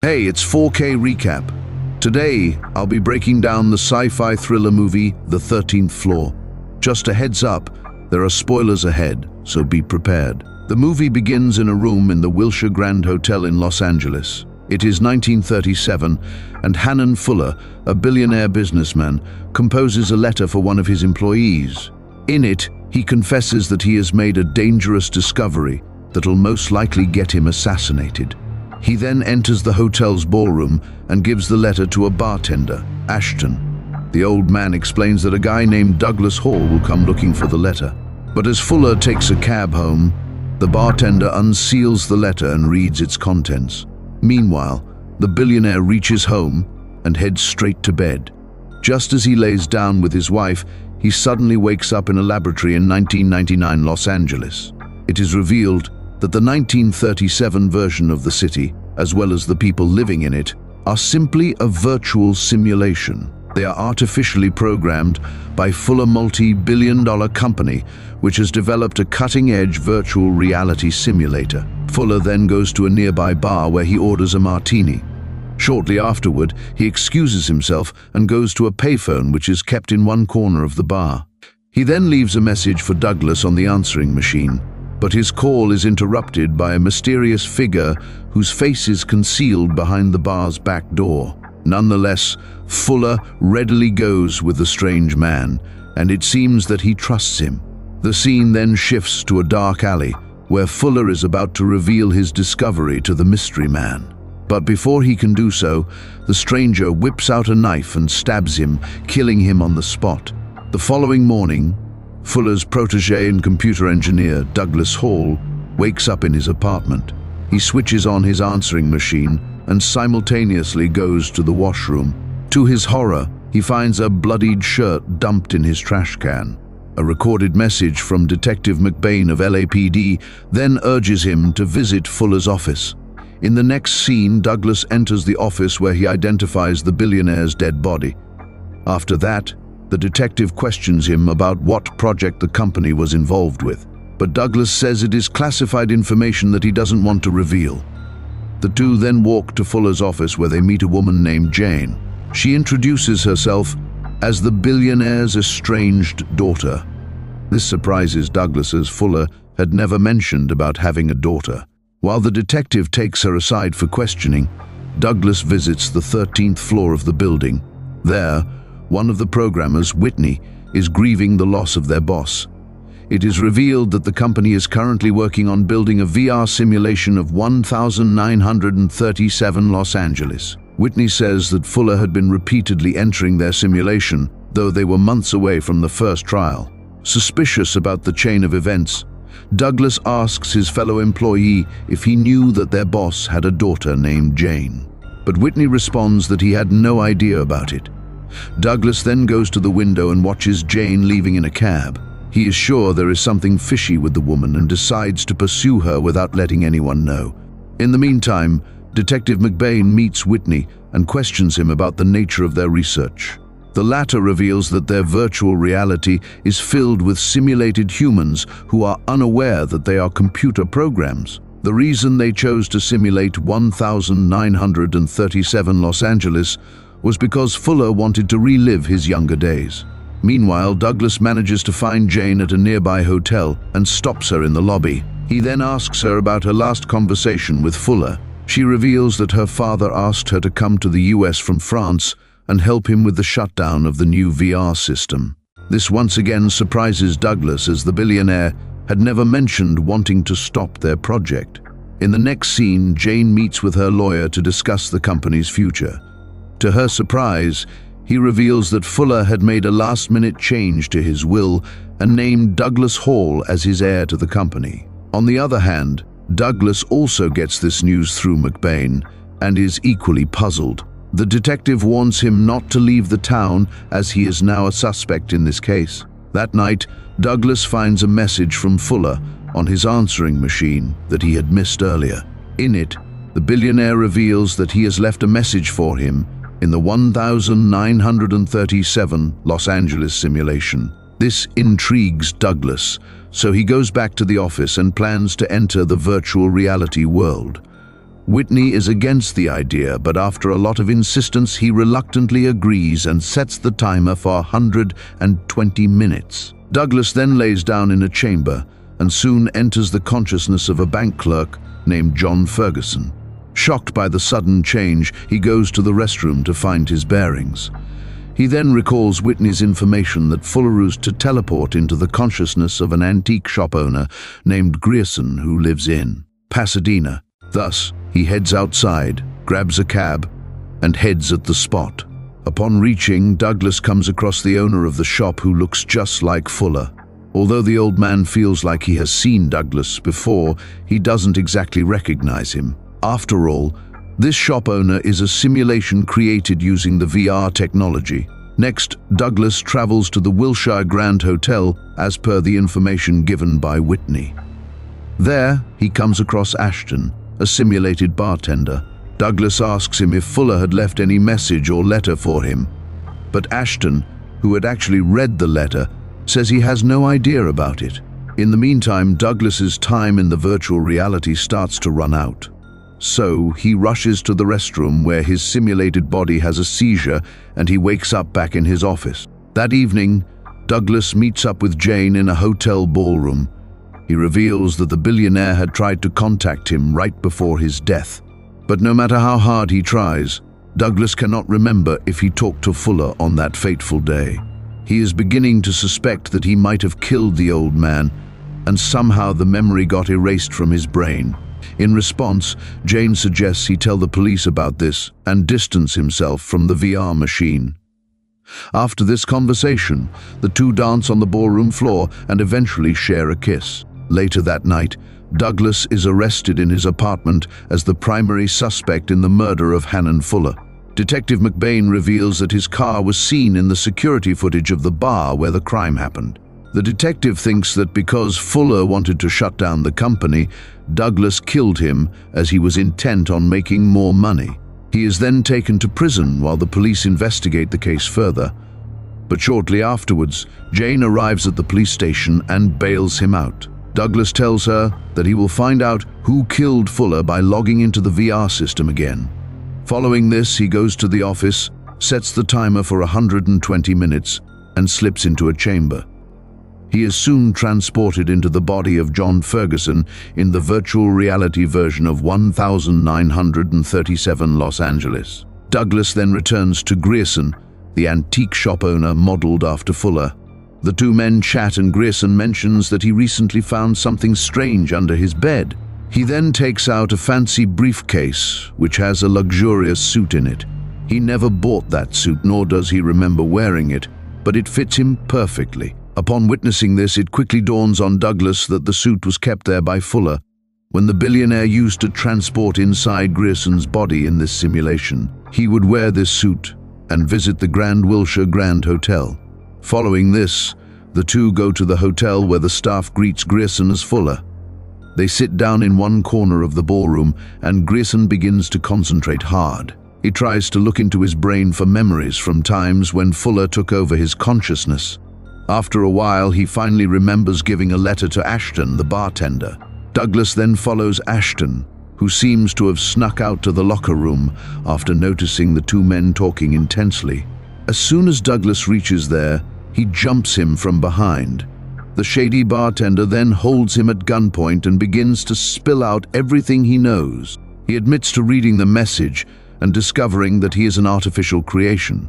Hey, it's 4K Recap. Today, I'll be breaking down the sci-fi thriller movie, The 13th Floor. Just a heads up, there are spoilers ahead, so be prepared. The movie begins in a room in the Wilshire Grand Hotel in Los Angeles. It is 1937, and Hannon Fuller, a billionaire businessman, composes a letter for one of his employees. In it, he confesses that he has made a dangerous discovery that'll most likely get him assassinated. He then enters the hotel's ballroom and gives the letter to a bartender, Ashton. The old man explains that a guy named Douglas Hall will come looking for the letter. But as Fuller takes a cab home, the bartender unseals the letter and reads its contents. Meanwhile, the billionaire reaches home and heads straight to bed. Just as he lays down with his wife, he suddenly wakes up in a laboratory in 1999 Los Angeles. It is revealed that the 1937 version of the city, as well as the people living in it, are simply a virtual simulation. They are artificially programmed by Fuller multi-billion-dollar company, which has developed a cutting-edge virtual reality simulator. Fuller then goes to a nearby bar where he orders a martini. Shortly afterward, he excuses himself and goes to a payphone which is kept in one corner of the bar. He then leaves a message for Douglas on the answering machine, but his call is interrupted by a mysterious figure whose face is concealed behind the bar's back door. Nonetheless, Fuller readily goes with the strange man, and it seems that he trusts him. The scene then shifts to a dark alley, where Fuller is about to reveal his discovery to the mystery man. But before he can do so, the stranger whips out a knife and stabs him, killing him on the spot. The following morning, Fuller's protege and computer engineer, Douglas Hall, wakes up in his apartment. He switches on his answering machine and simultaneously goes to the washroom. To his horror, he finds a bloodied shirt dumped in his trash can. A recorded message from Detective McBain of LAPD then urges him to visit Fuller's office. In the next scene, Douglas enters the office where he identifies the billionaire's dead body. After that, the detective questions him about what project the company was involved with, but Douglas says it is classified information that he doesn't want to reveal. The two then walk to Fuller's office where they meet a woman named Jane. She introduces herself as the billionaire's estranged daughter. This surprises Douglas, as Fuller had never mentioned about having a daughter. While the detective takes her aside for questioning, Douglas visits the 13th floor of the building. There, one of the programmers, Whitney, is grieving the loss of their boss. It is revealed that the company is currently working on building a VR simulation of 1937 Los Angeles. Whitney says that Fuller had been repeatedly entering their simulation, though they were months away from the first trial. Suspicious about the chain of events, Douglas asks his fellow employee if he knew that their boss had a daughter named Jane. But Whitney responds that he had no idea about it. Douglas then goes to the window and watches Jane leaving in a cab. He is sure there is something fishy with the woman and decides to pursue her without letting anyone know. In the meantime, Detective McBain meets Whitney and questions him about the nature of their research. The latter reveals that their virtual reality is filled with simulated humans who are unaware that they are computer programs. The reason they chose to simulate 1937 Los Angeles was because Fuller wanted to relive his younger days. Meanwhile, Douglas manages to find Jane at a nearby hotel and stops her in the lobby. He then asks her about her last conversation with Fuller. She reveals that her father asked her to come to the US from France and help him with the shutdown of the new VR system. This once again surprises Douglas, as the billionaire had never mentioned wanting to stop their project. In the next scene, Jane meets with her lawyer to discuss the company's future. To her surprise, he reveals that Fuller had made a last-minute change to his will and named Douglas Hall as his heir to the company. On the other hand, Douglas also gets this news through McBain and is equally puzzled. The detective warns him not to leave the town, as he is now a suspect in this case. That night, Douglas finds a message from Fuller on his answering machine that he had missed earlier. In it, the billionaire reveals that he has left a message for him in the 1937 Los Angeles simulation. This intrigues Douglas, so he goes back to the office and plans to enter the virtual reality world. Whitney is against the idea, but after a lot of insistence, he reluctantly agrees and sets the timer for 120 minutes. Douglas then lays down in a chamber and soon enters the consciousness of a bank clerk named John Ferguson. Shocked by the sudden change, he goes to the restroom to find his bearings. He then recalls Whitney's information that Fuller used to teleport into the consciousness of an antique shop owner named Grierson who lives in Pasadena. Thus, he heads outside, grabs a cab, and heads at the spot. Upon reaching, Douglas comes across the owner of the shop who looks just like Fuller. Although the old man feels like he has seen Douglas before, he doesn't exactly recognize him. After all, this shop owner is a simulation created using the VR technology. Next, Douglas travels to the Wilshire Grand Hotel as per the information given by Whitney. There, he comes across Ashton, a simulated bartender. Douglas asks him if Fuller had left any message or letter for him, but Ashton, who had actually read the letter, says he has no idea about it. In the meantime, Douglas's time in the virtual reality starts to run out. So, he rushes to the restroom where his simulated body has a seizure and he wakes up back in his office. That evening, Douglas meets up with Jane in a hotel ballroom. He reveals that the billionaire had tried to contact him right before his death. But no matter how hard he tries, Douglas cannot remember if he talked to Fuller on that fateful day. He is beginning to suspect that he might have killed the old man, and somehow the memory got erased from his brain. In response, Jane suggests he tell the police about this and distance himself from the VR machine. After this conversation, the two dance on the ballroom floor and eventually share a kiss. Later that night, Douglas is arrested in his apartment as the primary suspect in the murder of Hannon Fuller. Detective McBain reveals that his car was seen in the security footage of the bar where the crime happened. The detective thinks that because Fuller wanted to shut down the company, Douglas killed him as he was intent on making more money. He is then taken to prison while the police investigate the case further. But shortly afterwards, Jane arrives at the police station and bails him out. Douglas tells her that he will find out who killed Fuller by logging into the VR system again. Following this, he goes to the office, sets the timer for 120 minutes, and slips into a chamber. He is soon transported into the body of John Ferguson in the virtual reality version of 1937 Los Angeles. Douglas then returns to Grierson, the antique shop owner modeled after Fuller. The two men chat and Grierson mentions that he recently found something strange under his bed. He then takes out a fancy briefcase which has a luxurious suit in it. He never bought that suit, nor does he remember wearing it, but it fits him perfectly. Upon witnessing this, it quickly dawns on Douglas that the suit was kept there by Fuller, when the billionaire used to transport inside Grierson's body in this simulation. He would wear this suit and visit the Grand Wilshire Grand Hotel. Following this, the two go to the hotel where the staff greets Grierson as Fuller. They sit down in one corner of the ballroom and Grierson begins to concentrate hard. He tries to look into his brain for memories from times when Fuller took over his consciousness. After a while, he finally remembers giving a letter to Ashton, the bartender. Douglas then follows Ashton, who seems to have snuck out to the locker room after noticing the two men talking intensely. As soon as Douglas reaches there, he jumps him from behind. The shady bartender then holds him at gunpoint and begins to spill out everything he knows. He admits to reading the message and discovering that he is an artificial creation.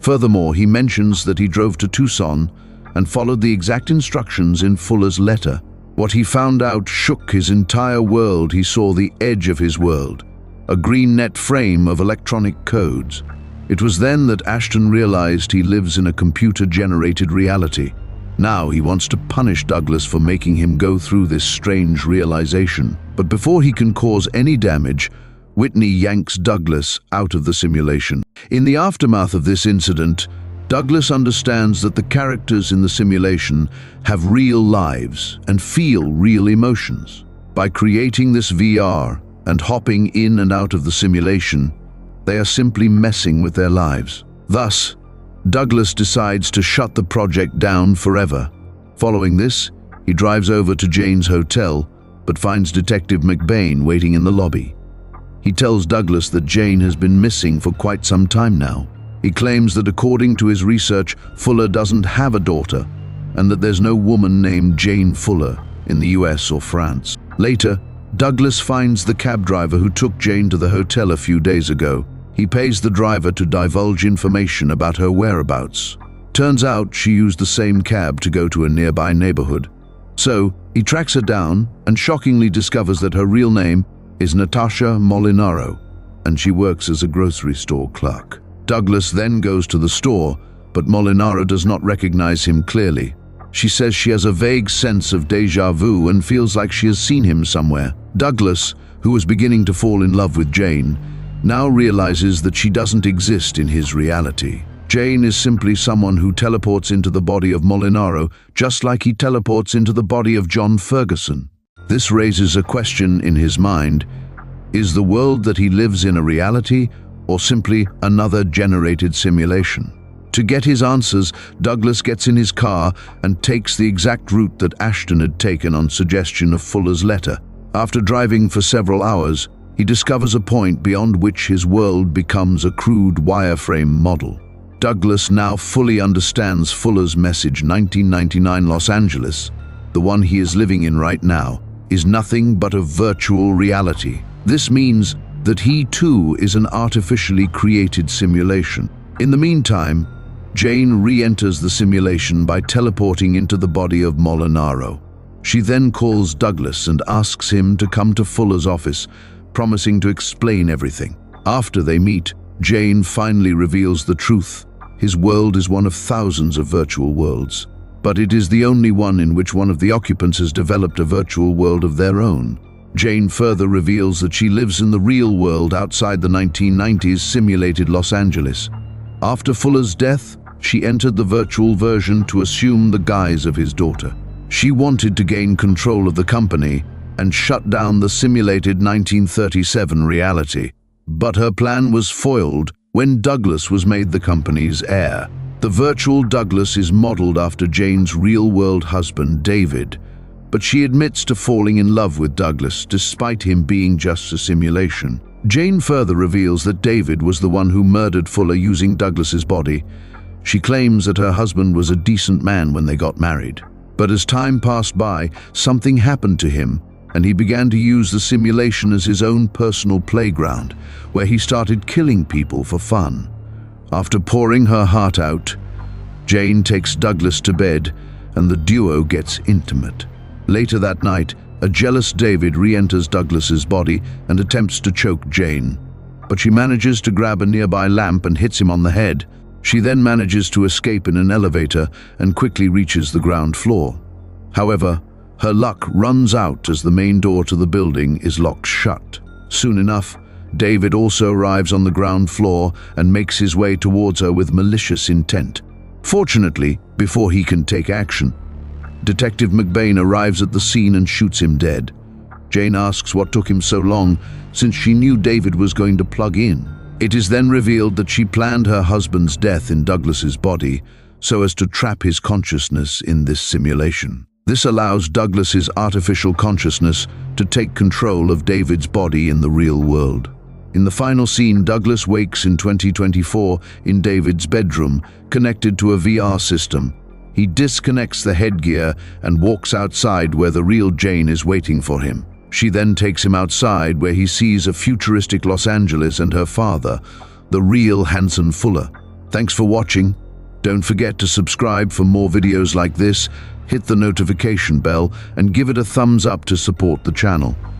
Furthermore, he mentions that he drove to Tucson and followed the exact instructions in Fuller's letter. What he found out shook his entire world. He saw the edge of his world, a green net frame of electronic codes. It was then that Ashton realized he lives in a computer-generated reality. Now he wants to punish Douglas for making him go through this strange realization. But before he can cause any damage, Whitney yanks Douglas out of the simulation. In the aftermath of this incident, Douglas understands that the characters in the simulation have real lives and feel real emotions. By creating this VR and hopping in and out of the simulation, they are simply messing with their lives. Thus, Douglas decides to shut the project down forever. Following this, he drives over to Jane's hotel, but finds Detective McBain waiting in the lobby. He tells Douglas that Jane has been missing for quite some time now. He claims that according to his research, Fuller doesn't have a daughter, and that there's no woman named Jane Fuller in the US or France. Later, Douglas finds the cab driver who took Jane to the hotel a few days ago. He pays the driver to divulge information about her whereabouts. Turns out she used the same cab to go to a nearby neighborhood. So, he tracks her down and shockingly discovers that her real name is Natasha Molinaro, and she works as a grocery store clerk. Douglas then goes to the store, but Molinaro does not recognize him clearly. She says she has a vague sense of déjà vu and feels like she has seen him somewhere. Douglas, who was beginning to fall in love with Jane, now realizes that she doesn't exist in his reality. Jane is simply someone who teleports into the body of Molinaro, just like he teleports into the body of John Ferguson. This raises a question in his mind. Is the world that he lives in a reality, or simply another generated simulation? To get his answers, Douglas gets in his car and takes the exact route that Ashton had taken on suggestion of Fuller's letter. After driving for several hours, he discovers a point beyond which his world becomes a crude wireframe model. Douglas now fully understands Fuller's message. 1999 Los Angeles, the one he is living in right now, is nothing but a virtual reality. This means that he too is an artificially created simulation. In the meantime, Jane re-enters the simulation by teleporting into the body of Molinaro. She then calls Douglas and asks him to come to Fuller's office, promising to explain everything. After they meet, Jane finally reveals the truth. His world is one of thousands of virtual worlds, but it is the only one in which one of the occupants has developed a virtual world of their own. Jane further reveals that she lives in the real world outside the 1990s simulated Los Angeles. After Fuller's death, she entered the virtual version to assume the guise of his daughter. She wanted to gain control of the company and shut down the simulated 1937 reality. But her plan was foiled when Douglas was made the company's heir. The virtual Douglas is modeled after Jane's real-world husband, David, but she admits to falling in love with Douglas despite him being just a simulation. Jane further reveals that David was the one who murdered Fuller using Douglas's body. She claims that her husband was a decent man when they got married. But as time passed by, something happened to him, and he began to use the simulation as his own personal playground, where he started killing people for fun. After pouring her heart out, Jane takes Douglas to bed, and the duo gets intimate. Later that night, a jealous David re-enters Douglas's body and attempts to choke Jane, but she manages to grab a nearby lamp and hits him on the head. She then manages to escape in an elevator and quickly reaches the ground floor. However, her luck runs out as the main door to the building is locked shut. Soon enough, David also arrives on the ground floor and makes his way towards her with malicious intent. Fortunately, before he can take action, Detective McBain arrives at the scene and shoots him dead. Jane asks what took him so long, since she knew David was going to plug in. It is then revealed that she planned her husband's death in Douglas's body so as to trap his consciousness in this simulation. This allows Douglas's artificial consciousness to take control of David's body in the real world. In the final scene, Douglas wakes in 2024 in David's bedroom, connected to a VR system. He disconnects the headgear and walks outside where the real Jane is waiting for him. She then takes him outside where he sees a futuristic Los Angeles and her father, the real Hannon Fuller. Thanks for watching. Don't forget to subscribe for more videos like this, hit the notification bell, and give it a thumbs up to support the channel.